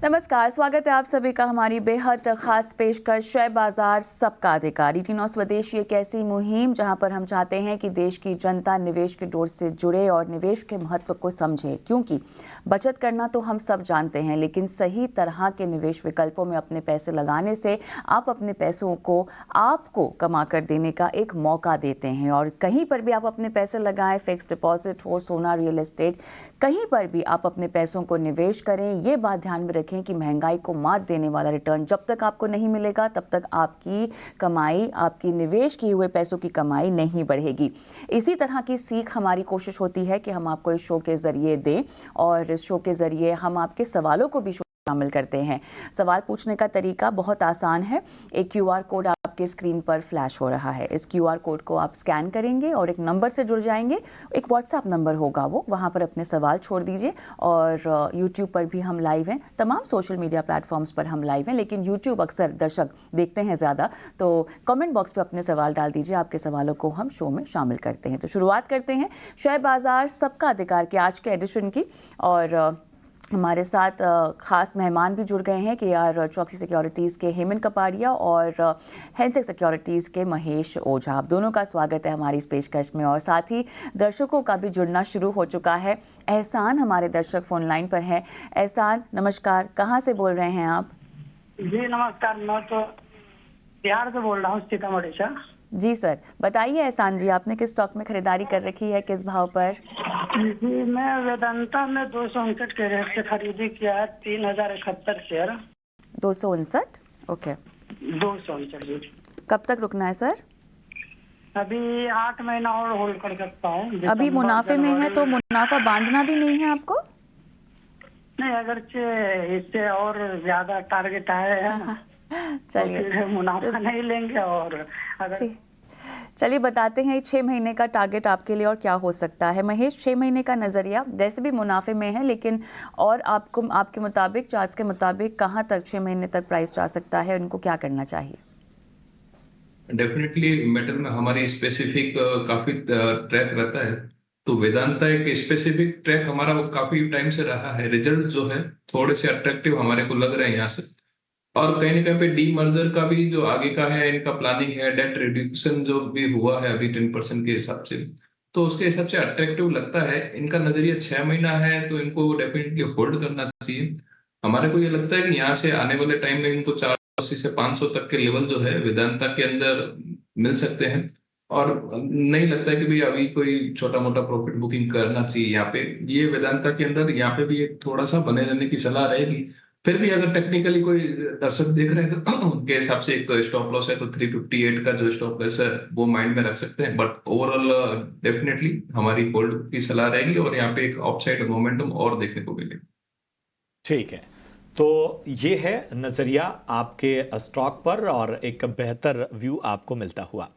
नमस्कार, स्वागत है आप सभी का हमारी बेहद खास पेशकश शेयर बाजार सबका अधिकार ईटीनो स्वदेशी एक ऐसी मुहिम जहां पर हम चाहते हैं कि देश की जनता निवेश के डोर से जुड़े और निवेश के महत्व को समझे, क्योंकि बचत करना तो हम सब जानते हैं, लेकिन सही तरह के निवेश विकल्पों में अपने पैसे लगाने से आप अपने पैसों को आपको कमा कर देने का एक मौका देते हैं। और कहीं पर भी आप अपने पैसे लगाएं, फिक्स डिपॉजिट हो, सोना, रियल एस्टेट, कहीं पर भी आप अपने पैसों को निवेश करें, ये बात ध्यान में रखें कि महंगाई को मात देने वाला रिटर्न जब तक आपको नहीं मिलेगा तब तक आपकी कमाई, आपकी निवेश किए हुए पैसों की कमाई नहीं बढ़ेगी। इसी तरह की सीख हमारी कोशिश होती है कि हम आपको इस शो के जरिए दें और इस शो के जरिए हम आपके सवालों को भी शामिल करते हैं। सवाल पूछने का तरीका बहुत आसान है। एक क्यूआर कोड आपके स्क्रीन पर फ्लैश हो रहा है। इस क्यूआर कोड को आप स्कैन करेंगे और एक नंबर से जुड़ जाएंगे। एक व्हाट्सएप नंबर होगा, वो वहाँ पर अपने सवाल छोड़ दीजिए। और यूट्यूब पर भी हम लाइव हैं, तमाम सोशल मीडिया प्लेटफॉर्म्स पर हम लाइव हैं, लेकिन यूट्यूब अक्सर दर्शक देखते हैं ज़्यादा, तो कमेंट बॉक्स पर अपने सवाल डाल दीजिए। आपके सवालों को हम शो में शामिल करते हैं। तो शुरुआत करते हैं शेयर बाजार सबका अधिकार के आज के एडिशन की। और हमारे साथ खास मेहमान भी जुड़ गए हैं कि यार चौकसी सिक्योरिटीज़ के हेमंत कपाड़िया और हेंसेक्स सिक्योरिटीज़ के महेश ओझा, आप दोनों का स्वागत है हमारी इस पेशकश में। और साथ ही दर्शकों का भी जुड़ना शुरू हो चुका है। एहसान हमारे दर्शक फोन लाइन पर हैं। एहसान, नमस्कार, कहाँ से बोल रहे हैं आप? जी नमस्कार, मैं तो बिहार से बोल रहा हूँ, सीतामढ़ी से। जी सर, बताइए एहसान जी, आपने किस स्टॉक में खरीदारी कर रखी है, किस भाव पर? जी मैं वेदांता में 259 के रेट से खरीदी किया है, 3071 शेयर। 259, ओके। 259 जी। कब तक रुकना है सर? अभी 8 महीना और होल्ड कर सकता हूँ। अभी मुनाफे में है तो मुनाफा बांधना भी नहीं है आपको? नहीं, अगर इससे और ज्यादा टारगेट आए हैं चलिए, तो मुनाफा नहीं लेंगे। और अगर चलिए बताते हैं 6 महीने का टारगेट आपके लिए और क्या हो सकता है। महेश, 6 महीने का नज़रिया वैसे भी मुनाफे में है, लेकिन और आपको, आपके मुताबिक, चार्ट्स के मुताबिक कहाँ तक 6 महीने तक प्राइस जा सकता है, उनको क्या करना चाहिए? डेफिनेटली मेटल में हमारी स्पेसिफिक काफी ट्रैक रहता है। तो वेदांता एक स्पेसिफिक ट्रैक हमारा वो काफी टाइम से रहा है। रिजल्ट जो है थोड़े से अट्रैक्टिव हमारे को लग रहे हैं यहाँ से। और कहीं ना कहीं पे डी मर्जर का भी जो आगे का है, इनका प्लानिंग है, डेट रिड्यूक्शन जो भी हुआ है अभी 10% के हिसाब से, तो उसके हिसाब से अट्रैक्टिव लगता है। इनका नजरिया 6 महीना है, तो इनको डेफिनेटली होल्ड करना चाहिए। हमारे को ये लगता है कि यहाँ से आने वाले टाइम में इनको 480 से 500 तक के लेवल जो है वेदांता के अंदर मिल सकते हैं। और नहीं लगता है कि भाई अभी कोई छोटा मोटा प्रॉफिट बुकिंग करना चाहिए यहाँ पे। ये वेदांता के अंदर यहाँ पे भी एक थोड़ा सा बने रहने की सलाह रहेगी। फिर भी अगर टेक्निकली कोई दर्शक देख रहे हैं तो उनके हिसाब से एक स्टॉप लॉस है, तो 358 का जो स्टॉप लॉस है वो माइंड में रख सकते हैं। बट ओवरऑल डेफिनेटली हमारी होल्ड की सलाह रहेगी और यहाँ पे एक अपसाइड मोमेंटम और देखने को मिलेगा। ठीक है, तो ये है नजरिया आपके स्टॉक पर और एक बेहतर व्यू आपको मिलता हुआ।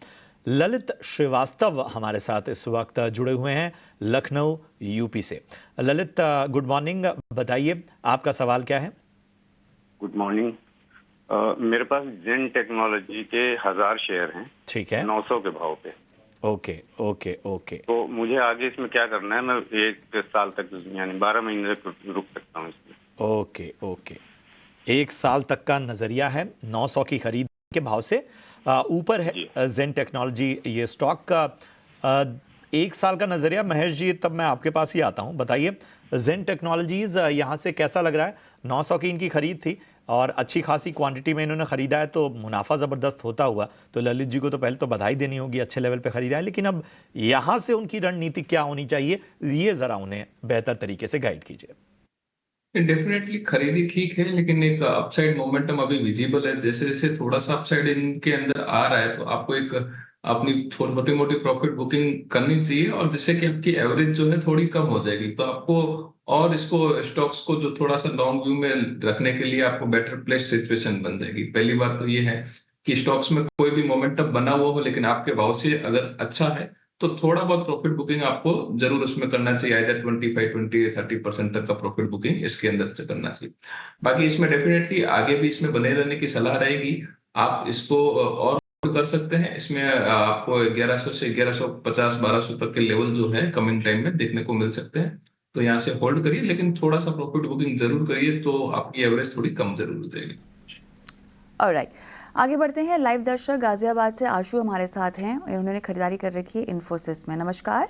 ललित श्रीवास्तव हमारे साथ इस वक्त जुड़े हुए हैं लखनऊ यूपी से। ललित, गुड मॉर्निंग, बताइए आपका सवाल क्या है? Good morning. मेरे पास जेन टेक्नोलॉजी के 1000 शेयर हैं। ठीक है, 900 के भाव पे। Okay okay okay. तो मुझे आगे इसमें क्या करना है? मैं 1 साल तक यानी 12 महीने तक रुक सकता हूँ इसमें? ओके ओके, 1 साल तक का नजरिया है, 900 की खरीद के भाव से ऊपर है जेन टेक्नोलॉजी ये स्टॉक का। 1 साल का नजरिया, महेश जी तब मैं आपके पास ही आता हूं, बताइए जेन टेक्नोलॉजीज यहां से कैसा लग रहा है? 900 की इनकी खरीद थी और अच्छी खासी क्वांटिटी में इन्होंने खरीदा है, तो मुनाफा जबरदस्त होता हुआ, तो ललित जी को तो पहले तो बधाई देनी होगी, अच्छे लेवल पे खरीदा है। लेकिन अब यहां से उनकी रणनीति क्या होनी चाहिए, ये जरा उन्हें बेहतर तरीके से गाइड कीजिए। डेफिनेटली खरीदी ठीक है, लेकिन एक अपसाइड मोमेंटम अभी विजिबल है। जैसे जैसे थोड़ा सा अपसाइड इनके अंदर आ रहा है, तो आपको एक अपनी छोटी मोटी प्रॉफिट बुकिंग करनी चाहिए, और जिससे कि आपकी एवरेज जो है थोड़ी कम हो जाएगी। तो आपको और इसको स्टॉक्स को जो थोड़ा सा लॉन्ग व्यू में रखने के लिए आपको बेटर प्लेस सिचुएशन बन जाएगी। पहली बात तो ये है कि स्टॉक्स में कोई भी मोमेंटम बना हुआ हो, लेकिन आपके भाव से अगर अच्छा है, तो थोड़ा बहुत प्रॉफिट बुकिंग आपको जरूर उसमें करना चाहिए। आइदर 25, 20, 30% तक का प्रॉफिट बुकिंग इसके अंदर से करना चाहिए। बाकी इसमें डेफिनेटली आगे भी इसमें बने रहने की सलाह रहेगी। आप इसको और कर सकते हैं। इसमें आपको 1100 से 1150, 1200 तक के लेवल जो है कमिंग टाइम में देखने को मिल सकते हैं। तो यहाँ से होल्ड करिए, लेकिन थोड़ा सा प्रॉफिट बुकिंग जरूर करिए, तो आपकी एवरेज थोड़ी कम जरूर हो जाएगी। ऑलराइट, आगे बढ़ते हैं। लाइव दर्शक गाजियाबाद से आशु हमारे साथ हैं, उन्होंने खरीदारी कर रखी है इन्फोसिस में। नमस्कार।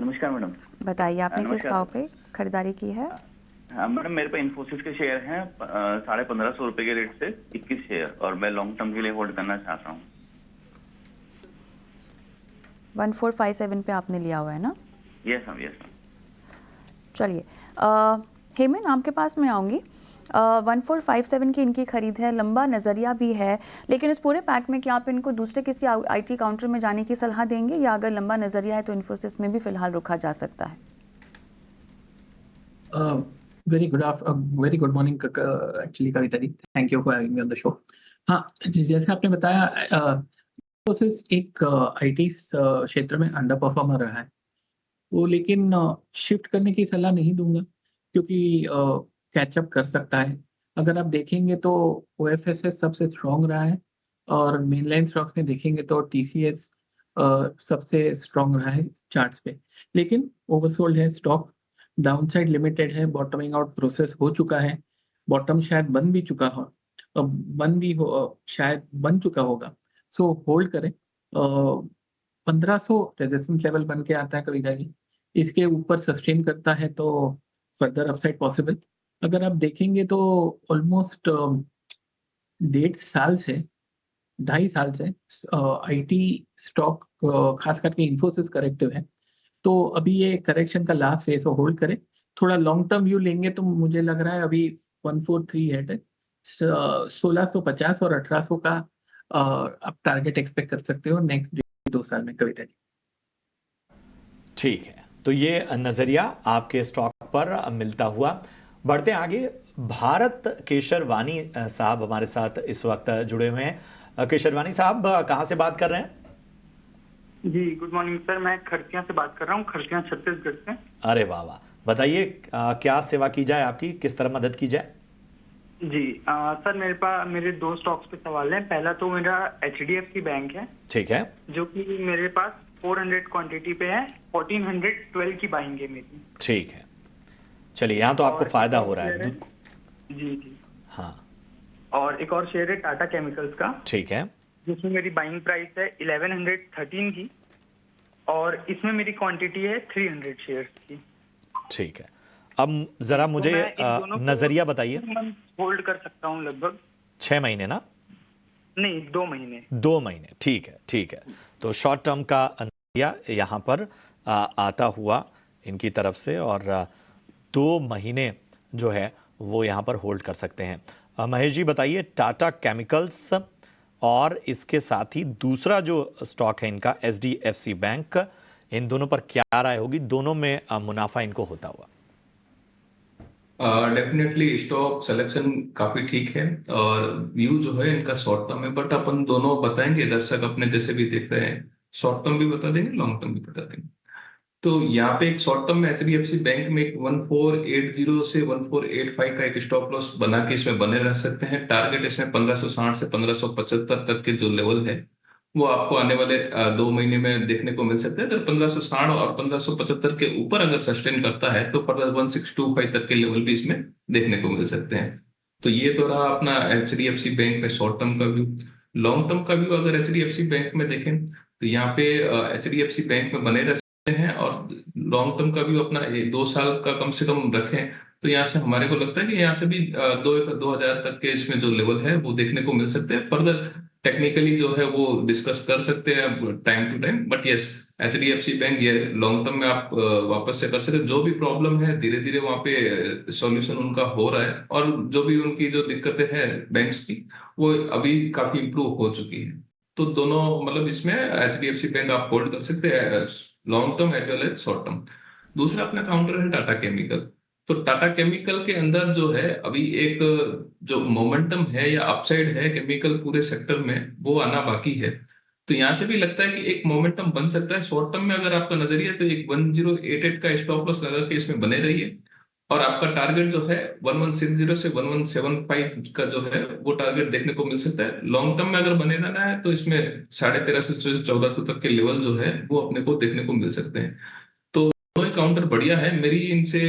नमस्कार मैडम। बताइए आपने किस नमस्कार। भाव पे खरीदारी की है? हाँ मैडम, मेरे पास इन्फोसिस के शेयर हैं 1550 रुपए के रेट से 21 शेयर, और मैं लॉन्ग टर्म के लिए होल्ड करना चाहता हूँ। 1457 पे आपने लिया हुआ है ना? Yes ma'am, yes ma'am. चलिए हेमन आपके पास मैं आऊँगी। 1457 की इनकी खरीद है, लंबा नज़रिया भी है, लेकिन इस पूरे पैक में क्या आप इनको दूसरे किसी आईटी काउंटर में जाने की सलाह देंगे, या अगर लंबा नज़रिया है तो इन्फोसिस में भी फिलहाल रुका जा सकता है? Very good morning actually Kavita the, thank you for having me on the show. हाँ, जैसे आपने बताया इन्फोसिस एक आईटी क्षेत्र में अंडर परफॉर्मर रहा है वो, लेकिन शिफ्ट करने की सलाह नहीं दूंगा, क्योंकि कैचअप कर सकता है। अगर आप देखेंगे तो ओएफएसएस सबसे स्ट्रॉन्ग रहा है, और मेनलाइन स्टॉक्स में देखेंगे तो टीसीएस सबसे स्ट्रॉन्ग रहा है चार्ट्स पे, लेकिन ओवरसोल्ड है स्टॉक, डाउनसाइड लिमिटेड है, बॉटमिंग आउट प्रोसेस हो चुका है, बॉटम शायद बन भी चुका हो, शायद बन चुका होगा, सो होल्ड करें। 1500 रेजिस्टेंस लेवल बन के आता है कविता जी, इसके ऊपर सस्टेन करता है तो फर्दर अपसाइड पॉसिबल। अगर आप देखेंगे तो ऑलमोस्ट 2.5 साल से आईटी स्टॉक खास करके इन्फोसिस करेक्टिव है, तो अभी ये करेक्शन का लास्ट फेज हो, होल्ड करें। थोड़ा लॉन्ग टर्म व्यू लेंगे तो मुझे लग रहा है अभी 143 हेड है, 1650 और 1800 का आप टारगेट एक्सपेक्ट कर सकते हो नेक्स्ट 2 साल में कविता जी। ठीक है, तो ये नजरिया आपके स्टॉक पर मिलता हुआ। बढ़ते आगे, भारत केशरवानी साहब हमारे साथ इस वक्त जुड़े हुए हैं। केशरवानी साहब कहाँ से बात कर रहे हैं? जी गुड मॉर्निंग सर, मैं खड़कियां से बात कर रहा हूँ, खड़कियां छत्तीसगढ़ से। अरे वाह वाह, बताइए क्या सेवा की जाए आपकी, किस तरह मदद की जाए? जी सर, मेरे 2 स्टॉक्स पे सवाल है। पहला तो मेरा HDFC बैंक है, ठीक है, जो कि मेरे पास 400 क्वांटिटी पे है, 1412 की बाइंग है मेरी। ठीक है, चलिए यहाँ तो आपको और फायदा एक और हो रहा शेयर है। जी जी। हाँ, और एक और शेयर है टाटा केमिकल्स का, ठीक है, जिसमें मेरी बाइंग प्राइस है 1113 की, और इसमें मेरी क्वांटिटी है 300 शेयर्स की। ठीक है। अब जरा मुझे नजरिया बताइए। होल्ड कर सकता हूँ लगभग 6 महीने ना? नहीं, 2 महीने। 2 महीने, ठीक है, ठीक है। तो शॉर्ट टर्म का नजरिया यहाँ पर आता हुआ इनकी तरफ से, और 2 महीने जो है वो यहाँ पर होल्ड कर सकते हैं। महेश जी बताइए, टाटा केमिकल्स और इसके साथ ही दूसरा जो स्टॉक है इनका HDFC बैंक, इन दोनों पर क्या राय होगी? दोनों में मुनाफा इनको होता हुआ? डेफिनेटली स्टॉक सिलेक्शन काफी ठीक है, और व्यू जो है इनका शॉर्ट टर्म है, बट अपन दोनों बताएंगे, दर्शक अपने जैसे भी देख रहे हैं, शॉर्ट टर्म भी बता देंगे, लॉन्ग टर्म भी बता देंगे। तो यहाँ पे एक शॉर्ट टर्म में HDFC बैंक में एक 1480 से 1485 का एक स्टॉप लॉस बना के इसमें बने रह सकते हैं। टारगेट इसमें 1560 से 1575 तक के जो लेवल है वो आपको आने वाले 2 महीने में देखने को मिल सकता है। अगर 1560 और 1575 के ऊपर अगर सस्टेन करता है तो फर्दर 1625 तक के लेवल भी इसमें देखने को मिल सकते हैं। तो ये तो रहा अपना HDFC बैंक में शॉर्ट टर्म का व्यू। लॉन्ग टर्म का व्यू अगर HDFC बैंक में देखें तो यहाँ पे HDFC बैंक में बने रह हैं, और लॉन्ग टर्म का भी अपना 2 साल का कम से कम रखें, तो यहाँ से हमारे को लगता है कि यहाँ से भी 2000 तक के इसमें जो लेवल है वो देखने को मिल सकते हैं। फर्दर टेक्निकली जो है वो डिस्कस कर सकते हैं time to time, but yes HDFC bank ये लॉन्ग टर्म में आप वापस से कर सकते हैं। जो भी प्रॉब्लम है धीरे धीरे वहाँ पे सॉल्यूशन उनका हो रहा है, और जो भी उनकी जो दिक्कतें हैं बैंक्स की वो अभी काफी इंप्रूव हो चुकी है। तो दोनों मतलब इसमें HDFC बैंक आप होल्ड कर सकते हैं long term as well as short term. दूसरा अपना काउंटर है टाटा केमिकल। तो टाटा केमिकल के अंदर जो है अभी एक जो मोमेंटम है या अपसाइड है केमिकल पूरे सेक्टर में, वो आना बाकी है। तो यहाँ से भी लगता है कि एक मोमेंटम बन सकता है शॉर्ट टर्म में। अगर आपका नजरिया तो एक 1088 का स्टॉप लॉस लगा के इसमें बने रहिए, और आपका टारगेट जो है 1160 से 1175 का जो है वो टारगेट देखने को मिल सकता है। लॉन्ग टर्म में अगर बने रहना है तो इसमें 1350 से 1400 तक के लेवल जो है वो अपने को देखने को मिल सकते हैं। तो दोनों काउंटर बढ़िया है। मेरी इनसे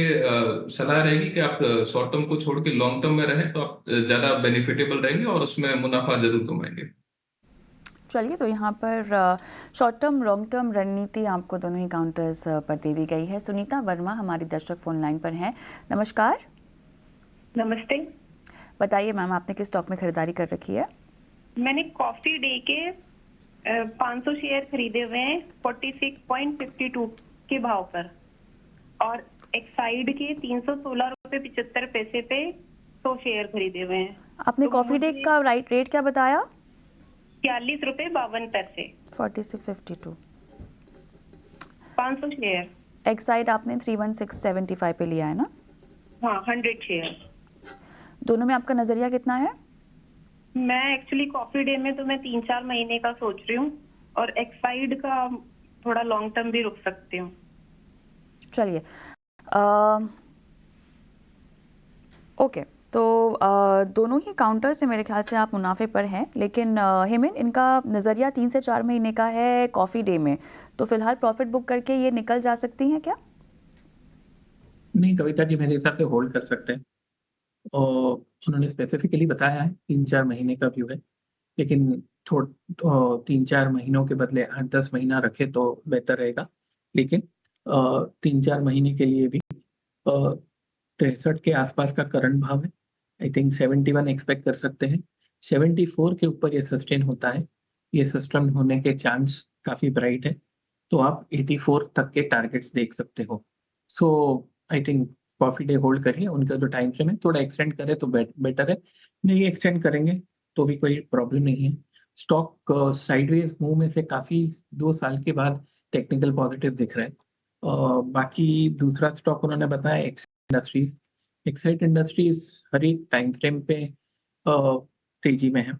सलाह रहेगी कि आप शॉर्ट टर्म को छोड़ के लॉन्ग टर्म में रहें तो आप ज्यादा बेनिफिटेबल रहेंगे और उसमें मुनाफा जरूर कमाएंगे। चलिए, तो यहाँ पर शॉर्ट टर्म लॉन्ग टर्म रणनीति आपको दोनों ही काउंटर्स पर दे दी गई है। सुनीता वर्मा हमारी दर्शक फोन लाइन पर हैं। नमस्कार। नमस्ते। बताइए मैम, आपने किस स्टॉक में खरीदारी कर रखी है? मैंने कॉफी डे के 500 शेयर खरीदे हुए हैं 46.52 के भाव पर, और एक्साइड के 316 रुपए 75 पैसे पे 100 शेयर खरीदे हुए हैं। आपने तो कॉफी डे मुझे का रेट क्या बताया? 46 रुपए 52 पैसे 46.52। 500 शेयर। एक्साइड आपने 316.75 पे लिया है ना? हाँ, 100 शेयर। दोनों में आपका नजरिया कितना है? मैं एक्चुअली कॉफी डे में तो मैं 3-4 महीने का सोच रही हूँ, और एक्साइड का थोड़ा लॉन्ग टर्म भी रुक सकती हूँ। चलिए, ओके, तो दोनों ही काउंटर से मेरे ख्याल से आप मुनाफे पर हैं, लेकिन हेमन, इनका नज़रिया 3 से 4 महीने का है कॉफ़ी डे में, तो फिलहाल प्रॉफिट बुक करके ये निकल जा सकती हैं क्या? नहीं कविता जी, मेरे हिसाब से होल्ड कर सकते हैं। और उन्होंने स्पेसिफिकली बताया है 3-4 महीने का व्यू है, लेकिन 3-4 महीनों के बदले 8-10 महीना रखे तो बेहतर रहेगा। लेकिन 3-4 महीने के लिए भी 63 के आसपास का करंट भाव है। आई थिंक 71 एक्सपेक्ट कर सकते हैं। 74 के ऊपर ये सस्टेन होता है, ये सस्टेन होने के चांस काफ़ी ब्राइट है, तो आप 84 तक के टारगेट्स देख सकते हो। So I think Coffee Day hold करिए, उनका जो टाइम फ्रेम है थोड़ा एक्सटेंड करें तो बेटर है, नहीं एक्सटेंड करेंगे तो भी कोई प्रॉब्लम नहीं है। स्टॉक साइडवेज मूव में से काफ़ी 2 साल के बाद टेक्निकल पॉजिटिव दिख रहा है। बाकी दूसरा स्टॉक उन्होंने बताया इंडस्ट्रीज। एक्साइड इंडस्ट्रीज हर एक टाइम फ्रेम पे तेजी में है।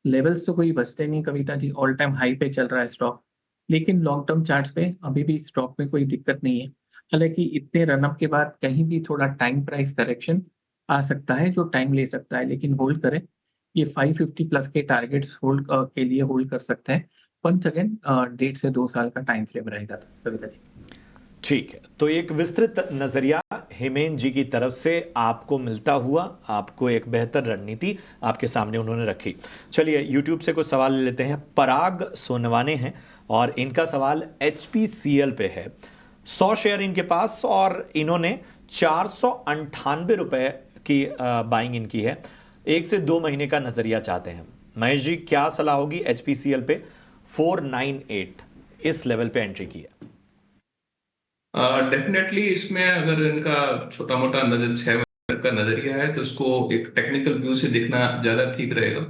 लेवल्स तो कोई बचते नहीं Kavita ji, all time high पे चल रहा है स्टॉक, लेकिन लॉन्ग टर्म चार्ट्स पे अभी भी स्टॉक में कोई दिक्कत नहीं है। हालांकि इतने रनअप के बाद कहीं भी थोड़ा टाइम प्राइस करेक्शन आ सकता है जो टाइम ले सकता है, लेकिन होल्ड करें। ये 550 प्लस के टारगेट्स होल्ड के लिए होल्ड कर सकते हैं। वंस अगेन 1.5 से 2 साल का टाइम फ्रेम रहेगा कविता जी। ठीक है, तो एक विस्तृत नजरिया हेमेन जी की तरफ से आपको मिलता हुआ, आपको एक बेहतर रणनीति आपके सामने उन्होंने रखी। चलिए यूट्यूब से कुछ सवाल ले लेते हैं। पराग सोनवाने हैं और इनका सवाल HPCL पे है। 100 शेयर इनके पास और इन्होंने 498 रुपए की बाइंग इनकी है। 1 से 2 महीने का नजरिया चाहते हैं। महेश जी, क्या सलाह होगी? HPCL पे 498 इस लेवल पे एंट्री की है। डेफिनेटली इसमें अगर इनका छोटा मोटा नजर 6 महीने का नजरिया है तो इसको एक टेक्निकल व्यू से देखना ज्यादा ठीक रहेगा।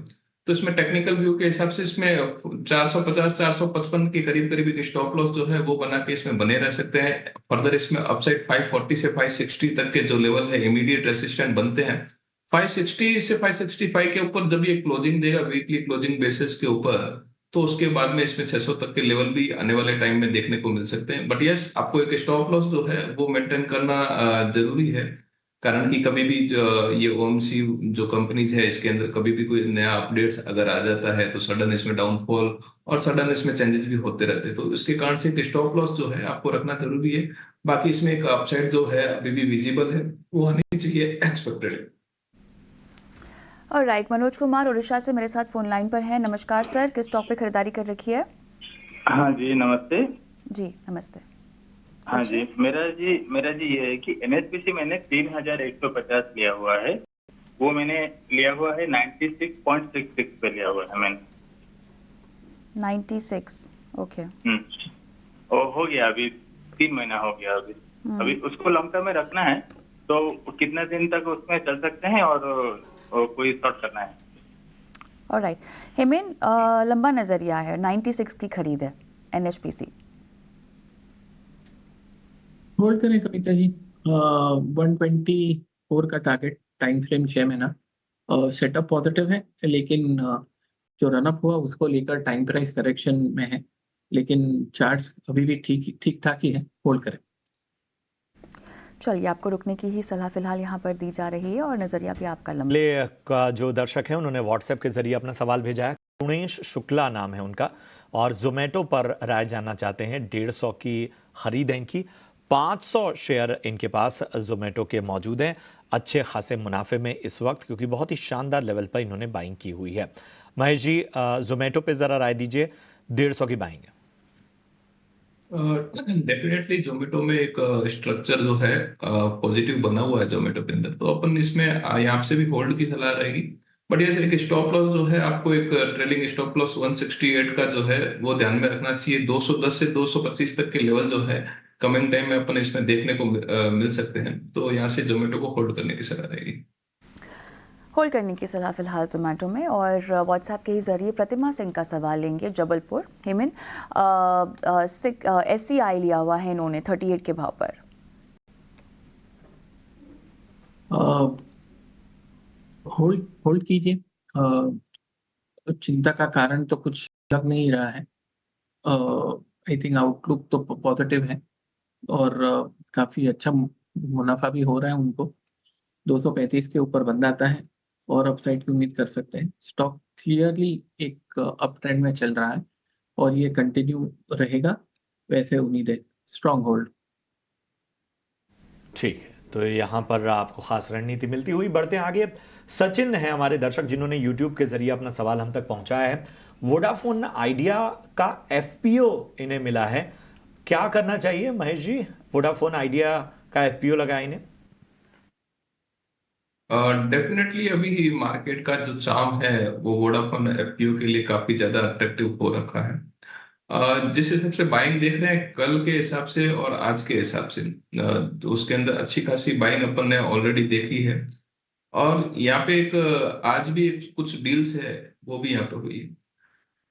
तो इसमें टेक्निकल व्यू के हिसाब से इसमें 450-455 के करीब एक स्टॉप लॉस जो है वो बना के इसमें बने रह सकते हैं। फर्दर इसमें अपसाइड 540 से 560 तक के जो लेवल है इमीडिएट रेसिस्टेंट बनते हैं। 560 से 565 के ऊपर जब ये क्लोजिंग देगा वीकली क्लोजिंग बेसिस के ऊपर, तो उसके बाद में इसमें 600 तक के लेवल भी आने वाले टाइम में देखने को मिल सकते हैं। बट यस, आपको एक स्टॉप लॉस जो है वो मेंटेन करना जरूरी है, कारण कि कभी भी ये OMC जो कंपनीज है इसके अंदर कभी भी कोई नया अपडेट्स अगर आ जाता है तो सडन इसमें डाउनफॉल और सडन इसमें चेंजेस भी होते रहते हैं। तो इसके कारण से एक स्टॉप लॉस जो है आपको रखना जरूरी है। बाकी इसमें एक अपसाइड जो है अभी भी विजिबल है, वो आनी चाहिए, एक्सपेक्टेड है। और राइट, मनोज कुमार उड़ीसा से मेरे साथ फोन लाइन पर है। नमस्कार सर, किस स्टॉक पे खरीदारी कर रखी है? हाँ जी, नमस्ते। जी नमस्ते। हाँ जी, मेरा जी ये है कि NHPC मैंने 3150 लिया हुआ है, वो मैंने लिया हुआ है 96.66 पे लिया हुआ है मैंने। 96, ओके। और हो गया अभी 3 महीना हो गया अभी उसको लॉन्ग टर्म में रखना है, तो कितने दिन तक उसमें चल सकते हैं और कोई शॉर्ट करना है? ऑलराइट हेमेन, लंबा नजरिया है, 96 की खरीद है NHPC। होल्ड करें कविता जी। 124 का टारगेट, टाइम फ्रेम 6 महीना। सेटअप पॉजिटिव है, लेकिन जो रनअप हुआ उसको लेकर टाइम प्राइस करेक्शन में है, लेकिन चार्ट्स अभी भी ठीक ठाक ही है। होल्ड करें। चलिए, आपको रुकने की ही सलाह फिलहाल यहाँ पर दी जा रही है और नजरिया भी आपका लंबा। ले का जो दर्शक है उन्होंने व्हाट्सएप के जरिए अपना सवाल भेजा है। पुणेश शुक्ला नाम है उनका और जोमेटो पर राय जानना चाहते हैं। 150 की खरीद है इनकी। 500 शेयर इनके पास जोमेटो के मौजूद हैं अच्छे खासे मुनाफे में इस वक्त, क्योंकि बहुत ही शानदार लेवल पर इन्होंने बाइंग की हुई है। महेश जी, जोमेटो पे ज़रा राय दीजिए, 150 की बाइंग है। डेफिनेटली जोमेटो में एक स्ट्रक्चर जो है पॉजिटिव बना हुआ है जोमेटो के अंदर, तो अपन इसमें यहाँ से भी होल्ड की सलाह रहेगी। बट ये एक स्टॉप लॉस जो है, आपको एक ट्रेलिंग स्टॉप लॉस 168 का जो है वो ध्यान में रखना चाहिए। 210 से 225 तक के लेवल जो है कमिंग टाइम में अपन इसमें देखने को मिल सकते हैं, तो यहाँ से जोमेटो को होल्ड करने की सलाह रहेगी। होल्ड करने की सलाह फिलहाल जोमेटो में। और व्हाट्सएप के ही जरिए प्रतिमा सिंह का सवाल लेंगे, जबलपुर। हेमन, SCI लिया हुआ है इन्होंने 38 के भाव पर। होल्ड कीजिए। चिंता का कारण तो कुछ लग नहीं रहा है। आई थिंक आउटलुक तो पॉजिटिव है और काफ़ी अच्छा मुनाफा भी हो रहा है उनको। 235 के ऊपर बंद आता है और अपसाइड की उम्मीद कर सकते हैं। स्टॉक क्लियरली एक अप ट्रेंड में चल रहा है और ये कंटिन्यू रहेगा, वैसे उम्मीद है। Strong hold. ठीक है, तो यहाँ पर आपको खास रणनीति मिलती हुई। बढ़ते हैं आगे। सचिन है हमारे दर्शक जिन्होंने यूट्यूब के जरिए अपना सवाल हम तक पहुंचाया है। वोडाफोन आइडिया का FPO इन्हें मिला है, क्या करना चाहिए महेश जी? वोडाफोन आइडिया का FPO लगा इन्हें। डेफिनेटली अभी मार्केट का जो चार्म है वो वोडाफोन FPO के लिए काफी ज्यादा अट्रैक्टिव हो रखा है। जिस हिसाब से बाइंग देख रहे हैं कल के हिसाब से और आज के हिसाब से, तो उसके अंदर अच्छी खासी बाइंग अपन ने ऑलरेडी देखी है। और यहाँ पे एक आज भी कुछ डील्स है वो भी यहाँ पे हुई है,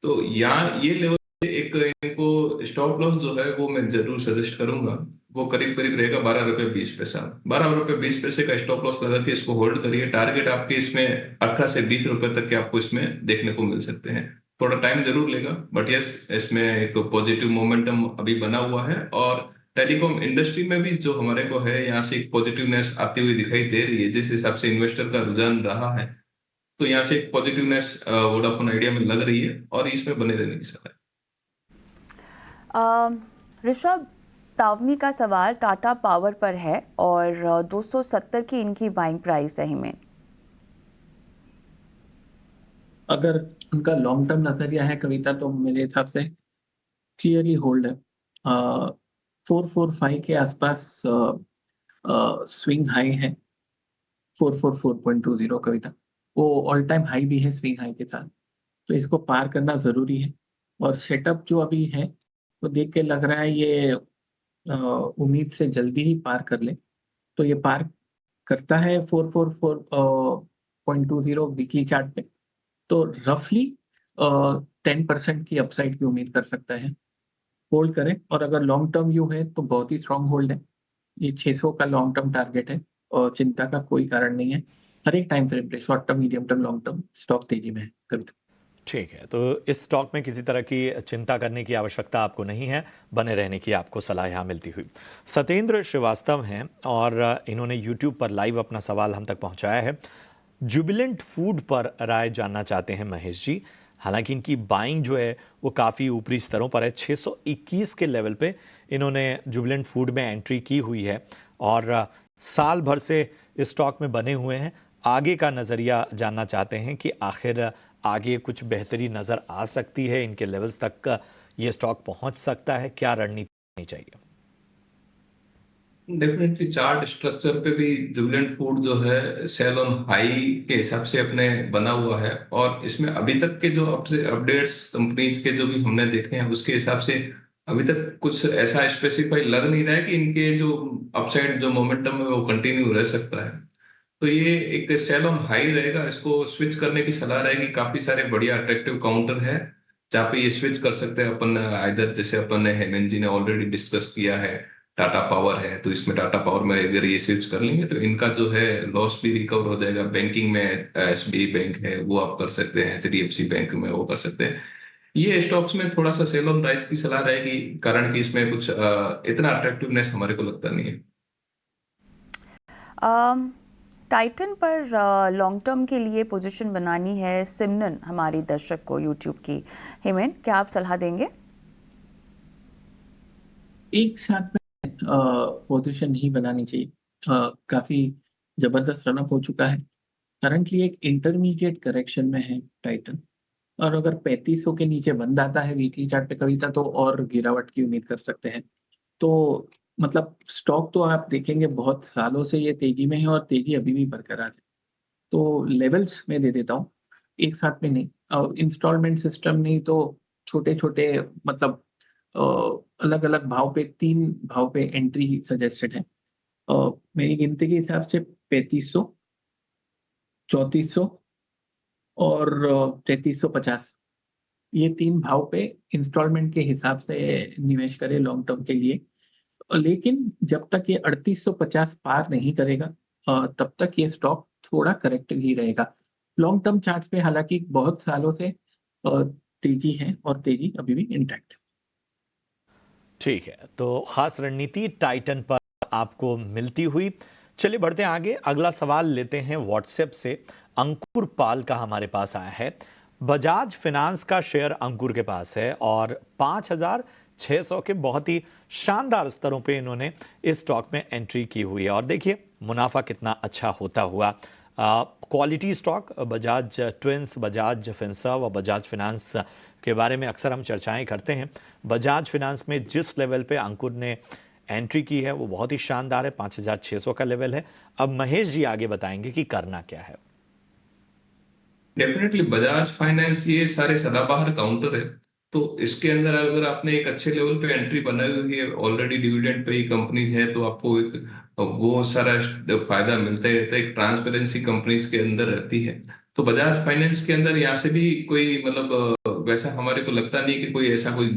तो यहाँ ये लेवल एक इनको स्टॉप लॉस जो है वो मैं जरूर सजेस्ट करूंगा। वो करीब करीब रहेगा 12 रुपए 20 पैसा। 12 रुपए 20 पैसे का स्टॉप लॉस लगा के इसको होल्ड करिए। टारगेट आपके इसमें 18 से 20 रुपए तक के आपको इसमें देखने को मिल सकते हैं। थोड़ा टाइम जरूर लेगा, बट यस, इसमें एक पॉजिटिव मोमेंटम अभी बना हुआ है। और टेलीकॉम इंडस्ट्री में भी जो हमारे को है यहाँ से एक पॉजिटिवनेस आती हुई दिखाई दे रही है। जिस हिसाब से इन्वेस्टर का रुझान रहा है, तो यहाँ से एक पॉजिटिवनेस वोडाफोन आइडिया में लग रही है और इसमें बने रहने की सलाह है। ऋषभ तावनी का सवाल टाटा पावर पर है और 270 की इनकी बाइंग प्राइस है। हिमेन, अगर उनका लॉन्ग टर्म नजरिया है कविता, तो मेरे हिसाब से क्लियरली होल्ड है। 445 के आसपास स्विंग हाई है। 444.20 कविता, वो ऑल टाइम हाई भी है स्विंग हाई के साथ, तो इसको पार करना जरूरी है। और सेटअप जो अभी है वो देख के लग रहा है ये उम्मीद से जल्दी ही पार कर ले, तो ये पार करता है 444.20 वीकली चार्ट पे, तो रफली 10% की अपसाइड की उम्मीद कर सकता है। होल्ड करें, और अगर लॉन्ग टर्म व्यू है तो बहुत ही स्ट्रांग होल्ड है। ये 600 का लॉन्ग टर्म टारगेट है और चिंता का कोई कारण नहीं है। हर एक टाइम फ्रेम पे short term, medium term, long term stock तेजी में है कविता। ठीक है, तो इस स्टॉक में किसी तरह की चिंता करने की आवश्यकता आपको नहीं है, बने रहने की आपको सलाह यहाँ मिलती हुई। सत्येंद्र श्रीवास्तव हैं और इन्होंने यूट्यूब पर लाइव अपना सवाल हम तक पहुँचाया है। जुबिलेंट फूड पर राय जानना चाहते हैं महेश जी। हालांकि इनकी बाइंग जो है वो काफ़ी ऊपरी स्तरों पर है। 621 के लेवल पे इन्होंने जुबिलेंट फूड में एंट्री की हुई है और साल भर से इस स्टॉक में बने हुए हैं। आगे का नज़रिया जानना चाहते हैं कि आखिर आगे कुछ बेहतरी नज़र आ सकती है, इनके लेवल्स तक ये स्टॉक पहुंच सकता है, क्या रणनीति होनी चाहिए? डेफिनेटली चार्ट स्ट्रक्चर पे भी जुबिलेंट फूड जो है सेल ऑन हाई के हिसाब से अपने बना हुआ है। और इसमें अभी तक के जो अपडेट्स कंपनीज के जो भी हमने देखे हैं उसके हिसाब से अभी तक कुछ ऐसा स्पेसिफाई लग नहीं रहा है कि इनके जो अपसाइड जो मोमेंटम है वो कंटिन्यू रह सकता है। तो ये एक सेल ऑन हाई रहेगा, इसको स्विच करने की सलाह रहेगी। काफी सारे बढ़िया अट्रैक्टिव काउंटर है जहाँ पे ये स्विच कर सकते हैं अपन। इधर जैसे अपन ने हेमंत जी ने ऑलरेडी डिस्कस किया है, टाटा पावर है, तो इसमें टाटा पावर में अगर ये स्विच कर लेंगे तो इनका जो है लॉस भी रिकवर हो जाएगा। बैंकिंग में SBI बैंक है वो आप कर सकते हैं, HDFC बैंक में वो कर सकते हैं। ये स्टॉक्स में थोड़ा सा सेल ऑन राइज की सलाह रहेगी, कारण कि इसमें कुछ इतना अट्रैक्टिवनेस हमारे को लगता नहीं है। टाइटन पर लॉन्ग टर्म के लिए पोजीशन बनानी है सिमरन हमारी दर्शक को यूट्यूब की। हेमंत, क्या आप सलाह देंगे? एक साथ में पोजीशन नहीं बनानी चाहिए। काफ़ी ज़बरदस्त रनअप हो चुका है। करंटली एक इंटरमीडिएट करेक्शन में है टाइटन, और अगर 3500 के नीचे बंद आता है वीकली चार्ट पे कविता, तो और गिरावट की उम्मीद कर सकते हैं। तो मतलब स्टॉक तो आप देखेंगे बहुत सालों से ये तेजी में है और तेजी अभी भी बरकरार है। तो लेवल्स मैं दे देता हूँ, एक साथ में नहीं, इंस्टॉलमेंट सिस्टम नहीं तो छोटे-छोटे, मतलब अलग-अलग भाव पे 3 भाव पे एंट्री सजेस्टेड है। मेरी गिनती के हिसाब से 3500, 3400 और 3350, ये 3 भाव पे इंस्टॉलमेंट के हिसाब से निवेश करें लॉन्ग टर्म के लिए। लेकिन जब तक ये 3850 पार नहीं करेगा, तब तक ये स्टॉक थोड़ा करेक्ट ही रहेगा। लॉन्ग टर्म चार्ट्स पे हालांकि बहुत सालों से तेजी है और तेजी अभी भी इंटैक्ट है। ठीक है, तो खास रणनीति टाइटन पर आपको मिलती हुई। चलिए बढ़ते हैं आगे, अगला सवाल लेते हैं व्हाट्सएप से। अंकुर पाल का हमारे पास आया है। बजाज फिनांस का शेयर अंकुर के पास है और 5600 के बहुत ही शानदार स्तरों पे इन्होंने इस स्टॉक में एंट्री की हुई है और देखिए मुनाफा कितना अच्छा होता हुआ। Quality stock Bajaj twins, Bajaj Finserv और बजाज फिनांस के बारे में अक्सर हम चर्चाएं करते हैं। बजाज फिनांस में जिस लेवल पे अंकुर ने एंट्री की है वो बहुत ही शानदार है, 5600 का लेवल है। अब महेश जी आगे बताएंगे कि करना क्या है। डेफिनेटली बजाज फाइनेंस ये सारे सदाबहार काउंटर है, तो इसके अंदर अगर आपने एक अच्छे लेवल पे एंट्री बनाई हुई है, ऑलरेडी डिविडेंड पे ही कंपनीज है, तो आपको एक वो सारा फायदा मिलता ही रहता है। एक ट्रांसपेरेंसी कंपनीज के अंदर रहती है, तो बजाज फाइनेंस के अंदर यहाँ से भी कोई मतलब वैसा हमारे को लगता नहीं कि कोई ऐसा कोई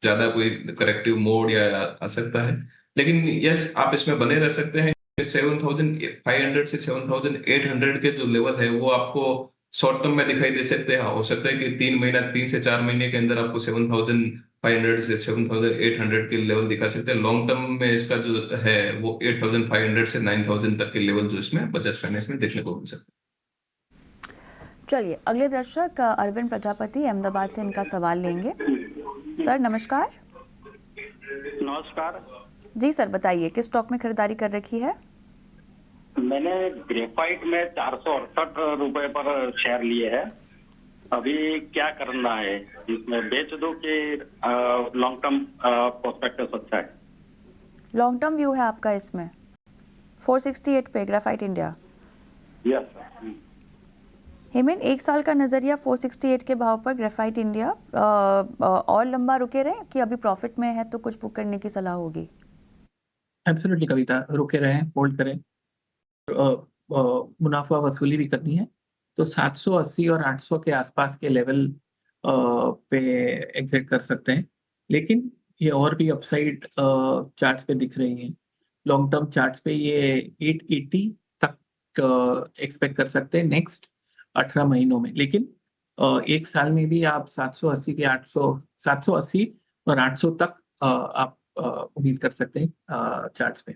ज्यादा कोई करेक्टिव मोड या आ सकता है। लेकिन यस, आप इसमें बने रह सकते हैं। 7500 से 7800 के जो लेवल है वो आपको शॉर्ट टर्म में दिखाई दे सकते हैं। हो सकता है कि 3 से 4 महीने के अंदर आपको 7500 से 7800 के लेवल दिखा सकते हैं। लॉन्ग टर्म में इसका जो है वो 8500 से 9000 तक के लेवल जो इसमें बजाज फाइनेंस में देखने को मिल सकते हैं। चलिए अगले दर्शक अरविंद प्रजापति अहमदाबाद से इनका सवाल लेंगे। सर नमस्कार। नमस्कार जी सर, बताइए किस स्टॉक में खरीदारी कर रखी है? मैंने ग्रेफाइट में 468 रुपए पर शेयर लिए हैं। अभी क्या करना है, इसमें बेच दो कि लॉन्ग टर्म प्रोस्पेक्टस अच्छा है? लॉन्ग टर्म व्यू है आपका इसमें 468 पे ग्रेफाइट इंडिया? यस। हेमन, एक साल का नजरिया 468 के भाव पर ग्रेफाइट इंडिया और लंबा रुके रहे कि अभी प्रॉफिट में है तो कुछ बुक करने की सलाह होगी? एब्सोल्युटली कविता, रुके रहें, होल्ड करें। मुनाफा वसूली भी करनी है तो 780 और 800 के आसपास के लेवल पे एग्जिट कर सकते हैं। लेकिन ये और भी अपसाइड चार्ट्स पे दिख रही हैं। लॉन्ग टर्म चार्ट्स पे ये 880 तक एक्सपेक्ट कर सकते हैं नेक्स्ट 18 महीनों में। लेकिन एक साल में भी आप 780 के 780 और 800 तक आप उम्मीद कर सकते हैं चार्ट्स पे।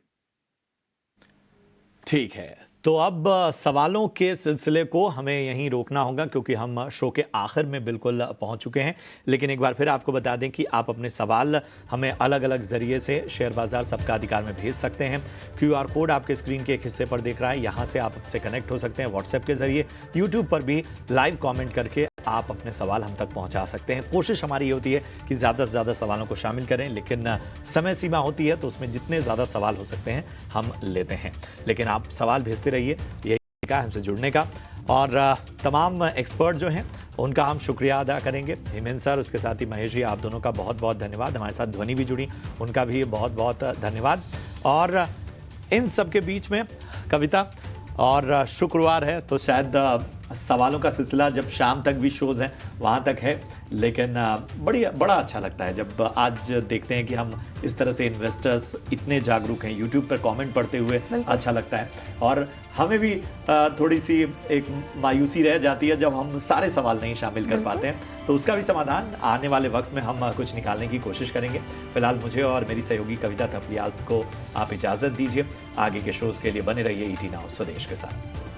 ठीक है, तो अब सवालों के सिलसिले को हमें यहीं रोकना होगा क्योंकि हम शो के आखिर में बिल्कुल पहुंच चुके हैं। लेकिन एक बार फिर आपको बता दें कि आप अपने सवाल हमें अलग अलग ज़रिए से शेयर बाज़ार सबका अधिकार में भेज सकते हैं। QR कोड आपके स्क्रीन के एक हिस्से पर दिख रहा है, यहाँ से आप हमसे कनेक्ट हो सकते हैं व्हाट्सएप के ज़रिए। यूट्यूब पर भी लाइव कॉमेंट करके आप अपने सवाल हम तक पहुंचा सकते हैं। कोशिश हमारी ये होती है कि ज़्यादा से ज़्यादा सवालों को शामिल करें, लेकिन समय सीमा होती है तो उसमें जितने ज़्यादा सवाल हो सकते हैं हम लेते हैं। लेकिन आप सवाल भेजते रहिए, यही का हमसे जुड़ने का। और तमाम एक्सपर्ट जो हैं उनका हम शुक्रिया अदा करेंगे। हेमंत सर, उसके साथ ही महेश जी, आप दोनों का बहुत बहुत धन्यवाद। हमारे साथ ध्वनि भी जुड़ी, उनका भी बहुत बहुत धन्यवाद। और इन सब के बीच में कविता, और शुक्रवार है तो शायद सवालों का सिलसिला जब शाम तक भी शोज़ हैं वहाँ तक है, लेकिन बड़ा अच्छा लगता है जब आज देखते हैं कि हम इस तरह से इन्वेस्टर्स इतने जागरूक हैं। यूट्यूब पर कमेंट पढ़ते हुए अच्छा लगता है और हमें भी थोड़ी सी एक मायूसी रह जाती है जब हम सारे सवाल नहीं शामिल कर पाते हैं। तो उसका भी समाधान आने वाले वक्त में हम कुछ निकालने की कोशिश करेंगे। फिलहाल मुझे और मेरी सहयोगी कविता थपलियाल को आप इजाज़त दीजिए। आगे के शोज़ के लिए बने रहिए ET Now स्वदेश के साथ।